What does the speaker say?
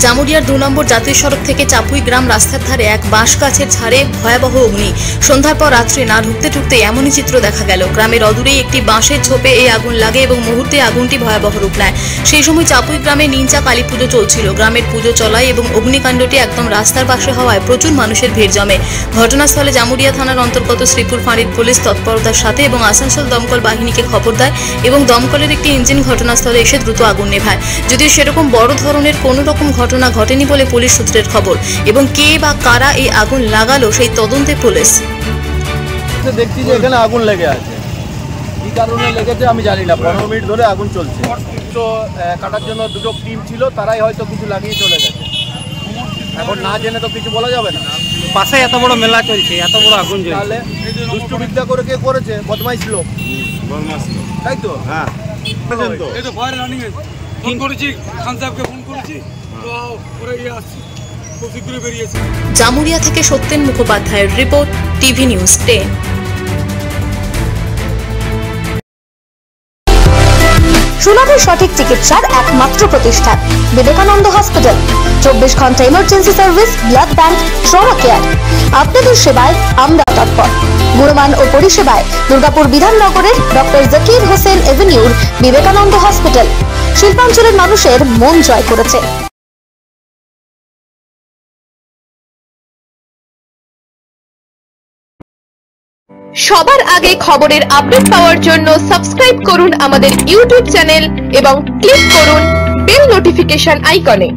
জামুরিয়ার 2 নম্বর জাতীয় সড়ক থেকে চাপুই গ্রাম রাস্তার ধারে এক বাঁশ গাছের ঝাড়ে ভয়াবহ অগ্নি। সন্ধ্যার পর রাত্রে না ঢুকতে এমনই চিত্র দেখা গেল। গ্রামের অদূরেই একটি বাঁশের ঝোপে এই আগুন লাগে এবং মুহূর্তে আগুনটি ভয়াবহ রূপ নেয়। সেই সময় চাপুই গ্রামে নিঞ্চা কালী পুজো চলছিল। গ্রামের পুজো চলায় এবং অগ্নিকাণ্ডটি একদম রাস্তার পাশে হওয়ায় প্রচুর মানুষের ভিড় জমে। ঘটনাস্থলে জামুরিয়া থানার অন্তর্গত শ্রীপুর ফাঁড়ির পুলিশ তৎপরতার সাথে এবং আসানসোল দমকল বাহিনীকে খবর দেয় এবং দমকলের একটি ইঞ্জিন ঘটনাস্থলে এসে দ্রুত আগুন নেভায়। যদিও সেরকম বড় ধরনের কোনো রকম ঘটনা ঘটেনি বলে পুলিশ সূত্রের খবর। এবং কে বা কারা এই আগুন লাগালো সেই তদন্তে পুলিশ। দেখছি যে এখানে আগুন লেগে আছে, কি কারণে লেগেছে আমি জানি না। 15 মিনিট ধরে আগুন চলছে। তো কাটার জন্য দুটো টিম ছিল, তারাই হয়তো কিছু লাগিয়ে চলে গেছে। এখন না জেনে তো কিছু বলা যাবে না। পাশে এত বড় মেলা চলছে, এত বড় আগুন জ্বলছে, তাহলে দুষ্টবিদ্যা করে কে করেছে? বদমাইশ লোক, তাই তো? হ্যাঁ, এই তো ফায়ার রানিং এ ফোন করেছি, খান সাহেবকে ফোন করেছি, তো ওরা আসছে, খুব শীঘ্রই বেরিয়েছে। জামুরিয়া থেকে সত্যেন মুখোপাধ্যায়ের রিপোর্ট, টিভি নিউজ 10। সুলভে সঠিক চিকিৎসার একমাত্র প্রতিষ্ঠান বিবেকানন্দ হসপিটাল। 24 ঘন্টা emergency service, blood bank, trauma care. আপনাদের সেবায় আমরা তৎপর। গুণমান ও পরিষেবায় দুর্গাপুর বিধাননগরের ডক্টর জাকির হোসেন এভিনিউর বিবেকানন্দ হসপিটাল শিল্পাঞ্চলের মানুষের মন জয় করেছে। সবার আগে খবরের আপডেট পাওয়ার জন্য সাবস্ক্রাইব করুন আমাদের ইউটিউব চ্যানেল এবং ক্লিক করুন বেল নোটিফিকেশন আইকনে।